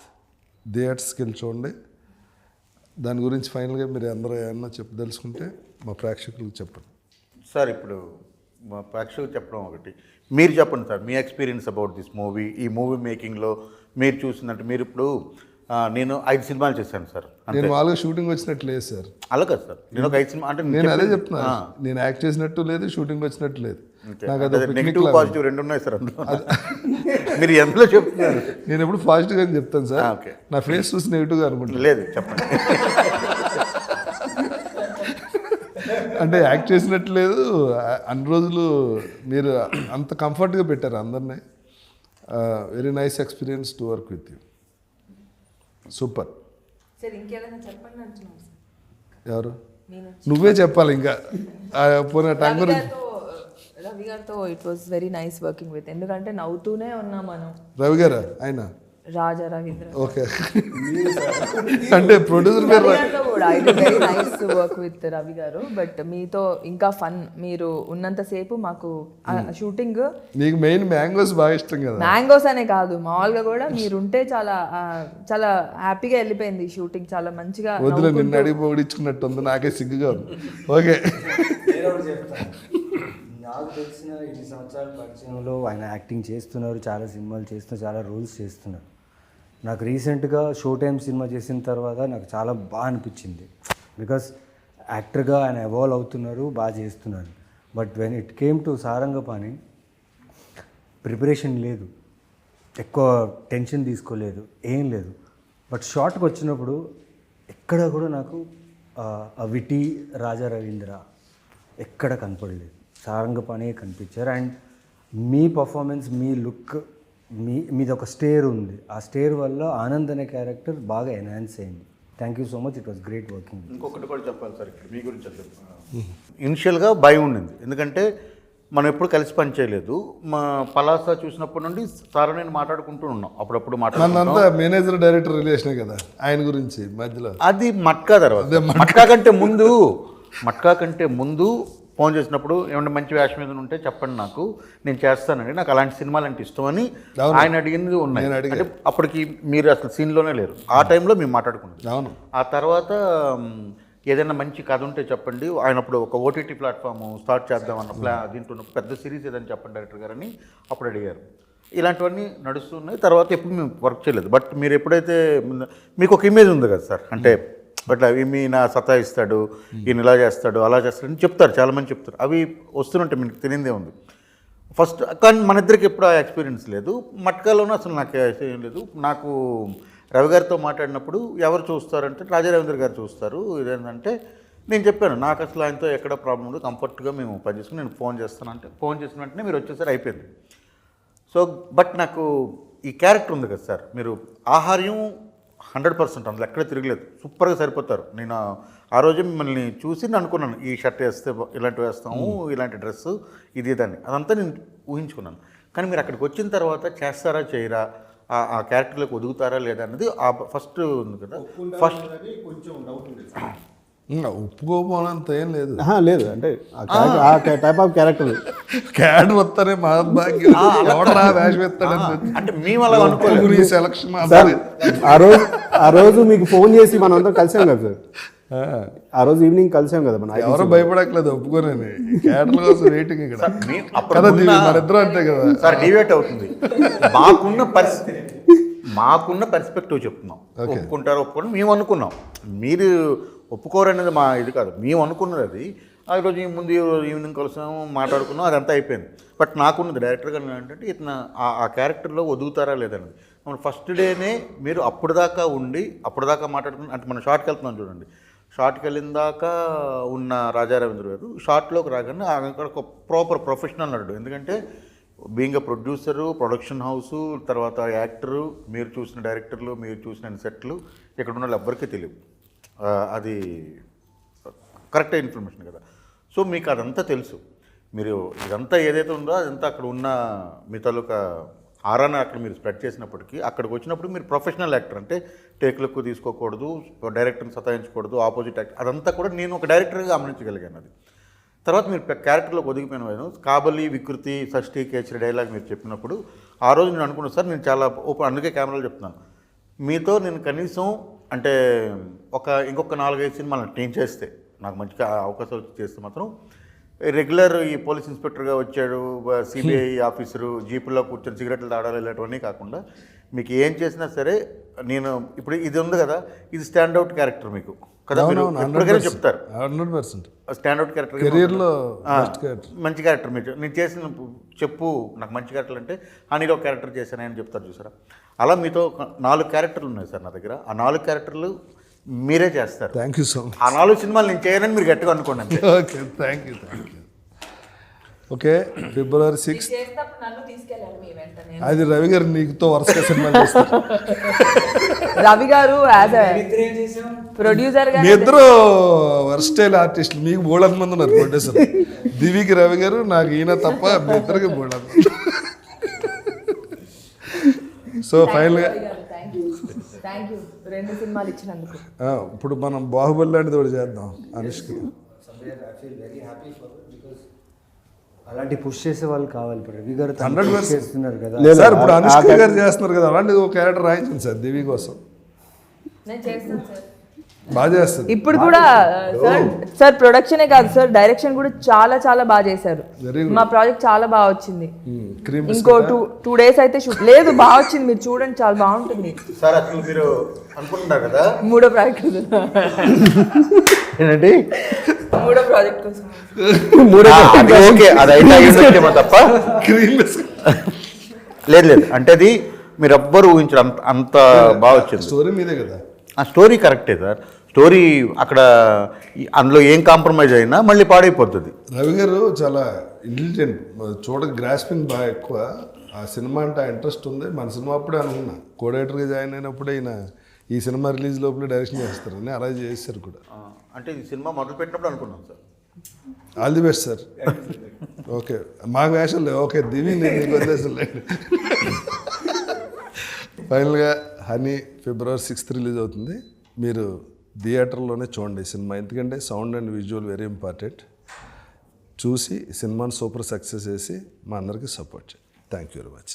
థియేటర్స్కి వెళ్ళి చూడండి. దాని గురించి ఫైనల్గా మీరు అందరూ ఏమన్నా తెలుసుకుంటే మా ప్రేక్షకులకు చెప్పండి. సార్ ఇప్పుడు మా ప్రేక్షకులు చెప్పడం ఒకటి, మీరు చెప్పండి sir me experience about this movie. ఈ మూవీ మేకింగ్లో మీరు చూసిందంటే, మీరు ఇప్పుడు నేను 5 సినిమాలు చేశాను సార్. నేను వాళ్ళగా షూటింగ్ వచ్చినట్టు లేదు సార్. అలా కాదు సార్, నేను ఒక 5 సినిమా అంటే నేను అదే చెప్తున్నా. నేను యాక్ట్ చేసినట్టు లేదు, షూటింగ్ వచ్చినట్టు లేదు. నాకు అది నెగిటివ్ పాజిటివ్ రెండు ఉన్నాయి సార్ అందులో. మీరు ఎందులో చెప్తున్నారు? నేను ఎప్పుడు పాజిటివ్గా చెప్తాను సార్. ఓకే, నా ఫేస్ చూసి నెగిటివ్గా అనుకుంటాను. లేదు చెప్పండి. అంటే యాక్ట్ చేసినట్టు లేదు. అన్ని రోజులు మీరు అంత కంఫర్ట్గా పెట్టారు అందరినీ. Very nice experience to work with you. Super. సరే ఇంకేదైనా చెప్పండి అంటున్నాను ఎవరు? నువ్వే చెప్పాలి ఇంకా పోనీ టైం గురించి. రవి గారితో it was very nice working with, ఎందుకంటే నవ్వుతూనే ఉన్నాం మనం. రవి గారా ఆయన? రాజా రవీంద్ర. ఓకే. అంటే ప్రొడ్యూసర్ పేరు కూడా it very nice to work with Ravi గారు. బట్ మీతో ఇంకా ఫన్, మీరు ఉన్నంతసేపు మాకు షూటింగ్. నీకు మెయిన్ మ్యాంగోస్ బాగా ఇష్టం కదా? మ్యాంగోస్ అనే కాదు, మామూలుగా కూడా మీరుంటే చాలా చాలా హ్యాపీగా వెళ్ళిపోయింది షూటింగ్, చాలా మంచిగా. వదిలే, నిన్ను అడిగి పొగిడించుకున్నట్టు ఉంది, నాకే సిగ్గుగా ఉంది. ఓకే. నాకు తెలిసిన 20 సంవత్సరాల పరిచయంలో ఆయన యాక్టింగ్ చేస్తున్నారు, చాలా సినిమాలు చేస్తున్నారు, చాలా రోల్స్ చేస్తున్నారు. నాకు రీసెంట్గా షో టైం సినిమా చేసిన తర్వాత నాకు చాలా బాగా అనిపించింది. బికాస్ యాక్టర్గా ఆయన ఎవాల్వ్ అవుతున్నారు, బాగా చేస్తున్నారు. But when it came to Sarangapani, preparation లేదు, ఎక్కువ టెన్షన్ తీసుకోలేదు, ఏం లేదు. బట్ షార్ట్కి వచ్చినప్పుడు ఎక్కడ కూడా నాకు ఆ విటి రాజా రవీంద్ర ఎక్కడ కనపడలేదు, సారంగపాణి కనిపించారు. And me performance, me look, మీది ఒక స్టేర్ ఉంది, ఆ స్టేర్ వల్ల ఆనంద్ అనే క్యారెక్టర్ బాగా ఎన్హాన్స్ అయింది. Thank you so much, it was great working. ఇంకొకటి కూడా చెప్పాలి సార్ ఇక్కడ మీ గురించి. ఇనిషియల్గా భయం ఉండింది, ఎందుకంటే మనం ఎప్పుడు కలిసి పని చేయలేదు. మా పలాస చూసినప్పటి నుండి సార్ నేను మాట్లాడుకుంటూ ఉన్నాం, అప్పుడప్పుడు మనంతా మేనేజర్ డైరెక్టర్ రిలేషనే కదా ఆయన గురించి మధ్యలో. అది మట్కా తర్వాత, మట్కా కంటే ముందు ఫోన్ చేసినప్పుడు ఏమన్నా మంచి వేషం మీద ఉంటే చెప్పండి, నాకు నేను చేస్తానండి, నాకు అలాంటి సినిమాలు అంటే ఇష్టం అని ఆయన అడిగింది ఉన్నాయి. అంటే అప్పటికి మీరు అసలు సీన్లోనే లేరు, ఆ టైంలో మేము మాట్లాడుకున్నాం. అవును. ఆ తర్వాత ఏదైనా మంచి కథ ఉంటే చెప్పండి, ఆయన అప్పుడు ఒక ఓటీటీ ప్లాట్ఫామ్ స్టార్ట్ చేద్దామన్న దీంట్లో పెద్ద సిరీస్ ఏదని చెప్పండి డైరెక్టర్ గారని అప్పుడు అడిగారు. ఇలాంటివన్నీ నడుస్తున్నాయి. తర్వాత ఎప్పుడు మేము వర్క్ చేయలేదు. బట్ మీరు ఎప్పుడైతే మీకు ఒక ఇమేజ్ ఉంది కదా సార్, అంటే బట్ అవి మీ నా సతాయిస్తాడు, ఈయన ఇలా చేస్తాడు, అలా చేస్తాడు అని చెప్తారు, చాలామంది చెప్తారు. అవి వస్తుంటే మీకు తెలియదే ఉంది ఫస్ట్. కానీ మన ఇద్దరికి ఎప్పుడు ఆ ఎక్స్పీరియన్స్ లేదు. మట్కాలోనూ అసలు నాకు ఏం లేదు. నాకు రవి గారితో మాట్లాడినప్పుడు ఎవరు చూస్తారంటే రాజా రవీంద్ర గారు చూస్తారు. ఇదేంటంటే నేను చెప్పాను, నాకు అసలు ఆయనతో ఎక్కడ ప్రాబ్లం ఉండదు, కంఫర్ట్గా మేము పనిచేసుకుని నేను ఫోన్ చేస్తానంటే ఫోన్ చేసిన వెంటనే మీరు వచ్చేసరి అయిపోయింది. సో బట్ నాకు ఈ క్యారెక్టర్ ఉంది కదా సార్, మీరు ఆహార్యం 100% అందులో ఎక్కడ తిరగలేదు, సూపర్గా సరిపోతారు. నేను ఆ రోజు మిమ్మల్ని చూసి నేను అనుకున్నాను, ఈ షర్ట్ వేస్తే ఇలాంటివి వేస్తాము, ఇలాంటి డ్రెస్సు, ఇది దాన్ని అదంతా నేను ఊహించుకున్నాను. కానీ మీరు అక్కడికి వచ్చిన తర్వాత చేస్తారా చేయరా, ఆ క్యారెక్టర్లోకి ఒదుగుతారా లేదా అన్నది ఆ ఫస్ట్ ఉంది కదా. ఫస్ట్ ఒప్పుకోపోనంత ఏం లేదు. లేదు అంటే ఆ టైప్ ఆఫ్ క్యారెక్టర్ క్యాడ్ వస్తానే మహాభాగ్యం వేషం ఎత్తాడని అంటే మేము అలా అనుకోలేదు. సెలక్షన్ ఆ రోజు మీకు ఫోన్ చేసి మనం అందరం కలిసాం కదా సార్, ఆ రోజు ఈవినింగ్ కలిసాం కదా మనం. ఎవరో భయపడట్లేదు, ఒప్పుకోనని క్యాడర్ల కోసం వెయిటింగ్ ఇక్కడ కదా, మనిద్దరం అంతే కదా సార్. డివేట్ అవుతుంది. మాకున్న పర్స్పెక్టివ్ చెప్తున్నాం. ఒప్పుకుంటారు ఒప్పుకోండి మేము అనుకున్నాం, మీరు ఒప్పుకోరనేది మా ఇది కాదు, మేము అనుకున్నది అది. ఆ రోజు ముందు ఈవినింగ్ కలిసాము, మాట్లాడుకున్నాం, అదంతా అయిపోయింది. బట్ నాకున్నది డైరెక్టర్గా ఏంటంటే ఇతను ఆ క్యారెక్టర్లో ఒదుగుతారా లేదన్నది. మన ఫస్ట్ డేనే మీరు అప్పటిదాకా ఉండి అప్పటిదాకా మాట్లాడుకుని, అంటే మనం షార్ట్కి వెళ్తున్నాం చూడండి, షార్ట్కి వెళ్ళిన దాకా ఉన్న రాజా రవీంద్ర గారు షార్ట్లోకి రాగానే అక్కడ ఒక ప్రాపర్ ప్రొఫెషనల్ నటుడు. ఎందుకంటే being a producer, production house, తర్వాత యాక్టరు, మీరు చూసిన డైరెక్టర్లు, మీరు చూసిన సెట్లు ఇక్కడ ఉన్న వాళ్ళు ఎవ్వరికీ తెలియదు. అది కరెక్ట్ ఇన్ఫర్మేషన్ కదా. సో మీకు అదంతా తెలుసు. మీరు ఇదంతా ఏదైతే ఉందో అదంతా అక్కడ ఉన్న మీ తాలూకా ఆరాన్ని అక్కడ మీరు స్ప్రెడ్ చేసినప్పటికీ అక్కడికి వచ్చినప్పుడు మీరు ప్రొఫెషనల్ యాక్టర్, అంటే టేక్లకు తీసుకోకూడదు, డైరెక్టర్ని సతాయించకూడదు, ఆపోజిట్ యాక్టర్, అదంతా కూడా నేను ఒక డైరెక్టర్గా గమనించగలిగాను. అది తర్వాత మీరు క్యారెక్టర్లోకి ఒదిగిపోయిన కాబలి, వికృతి, షష్ఠి, కేచరి డైలాగ్ మీరు చెప్పినప్పుడు ఆ రోజు నేను అనుకున్నాను సార్, నేను చాలా ఓపెన్, అందుకే కెమెరాలో చెప్తున్నాను, మీతో నేను కనీసం అంటే ఇంకొక 4-5 సినిమాలు నేను చేస్తే, నాకు మంచిగా అవకాశాలు చేస్తే మాత్రం రెగ్యులర్ ఈ పోలీస్ ఇన్స్పెక్టర్గా వచ్చాడు, సిబిఐ ఆఫీసరు, జీపుల్లో కూర్చొని సిగరెట్లు తాడాలి, ఇలాంటివన్నీ కాకుండా మీకు ఏం చేసినా సరే నేను ఇప్పుడు ఇది ఉంది కదా, ఇది స్టాండ్అవుట్ క్యారెక్టర్ మీకు కదా, మీరు ఎప్పటికైనా చెప్తారు 100% స్టాండ్అవుట్ క్యారెక్టర్, కెరీర్లో మంచి క్యారెక్టర్. మీరు నేను చేసిన చెప్పు నాకు మంచి క్యారెక్టర్లు అంటే హనీలో క్యారెక్టర్ చేశానని చెప్తారు చూసారా, అలా మీతో 4 క్యారెక్టర్లు ఉన్నాయి సార్ నా దగ్గర. ఆ 4 క్యారెక్టర్లు మీరే చేస్తారు. Thank you so much. ఆ 4 సినిమాలు నేను చేయనని మీరు గట్టిగా అనుకోండి. Okay, thank you. Okay February 6th చేసినప్పుడు నన్ను తీసుకెళ్ళాలి మీ వెంటనే. అది రవి గారు నీకుతో వరుసగా సినిమా చేస్తారు. రవి గారు యాజ్ ప్రొడ్యూసర్ గా మీ ఇద్దరు వర్స్టైల్ ఆర్టిస్టులు, మీకు బోళంత మంది ఉన్నారు ప్రొడ్యూసర్. దివికి రవి గారు, నాకు ఈయన తప్ప మీ ఇద్దరికి బోళంత. సో ఫైనల్గా థ్యాంక్ యూ 2 సినిమాలు ఇచ్చినందుకు. ఇప్పుడు మనం బాహుబలి లాంటిది ఒకటి చేద్దాం అనుష్క. అలాంటి పుష్ చేసే వాళ్ళు కావాలి. ఇప్పుడు రవి గారు 100% చేస్తున్నారు కదా. సార్ ఇప్పుడు అనుష్క గారు చేస్తున్నారు కదా, అలాంటిది ఒక క్యారెక్టర్ రాయించండి సార్ దివి కోసం. నేను చేస్తాను సార్. బాగా చేస్తుంది. ఇప్పుడు కూడా సార్ ప్రొడక్షనే కాదు సార్, డైరెక్షన్ కూడా చాలా చాలా బాగా చేశారు. Very good. మా ప్రాజెక్ట్ చాలా బాగా వచ్చింది. క్రీమ్ ఇంకో 2 days అయితే షూట్ లేదు, బాగా వచ్చింది. మీరు చూడండి, చాలా బాగుంటుంది. సార్ అసలు మీరు అనుకుంటున్నారు కదా 3వ ప్రాజెక్ట్ ఏంటంటే 3వ ప్రాజెక్ట్ కోసం అది ఓకే, అది అయితే అయ్యిందేమో తప్ప క్రీమ్ లేదు లేదు అంటే అది మీరు ఎవ్వరు ఊహించరు, అంత బాగా వచ్చింది. స్టోరీ మీదే కదా. ఆ స్టోరీ కరెక్టే సార్, స్టోరీ అక్కడ అందులో ఏం కాంప్రమైజ్ అయినా మళ్ళీ పాడైపోతుంది. రవి గారు చాలా ఇంటెలిజెంట్, గ్రాస్పింగ్ బాగా ఎక్కువ. ఆ సినిమా అంటే ఆ ఇంట్రెస్ట్ ఉంది. మన సినిమా అప్పుడే అనుకున్నా, కోడైటర్గా జాయిన్ అయినప్పుడే ఈయన ఈ సినిమా రిలీజ్ లోపల డైరెక్షన్ చేస్తారని అలా చేశారు కూడా. అంటే ఈ సినిమా మొదలు పెట్టినప్పుడు అనుకున్నాం sir. All the best sir. Okay మాకు వేషాలు లేవు. ఓకే దివి నేను నీకు వదిలేసాను లేదు. ఫైనల్గా హనీ ఫిబ్రవరి 6th రిలీజ్ అవుతుంది. మీరు థియేటర్లోనే చూడండి సినిమా, ఎందుకంటే sound and visual very important. చూసి సినిమాని సూపర్ సక్సెస్ చేసి మా అందరికీ సపోర్ట్ చేయండి. Thank you very much.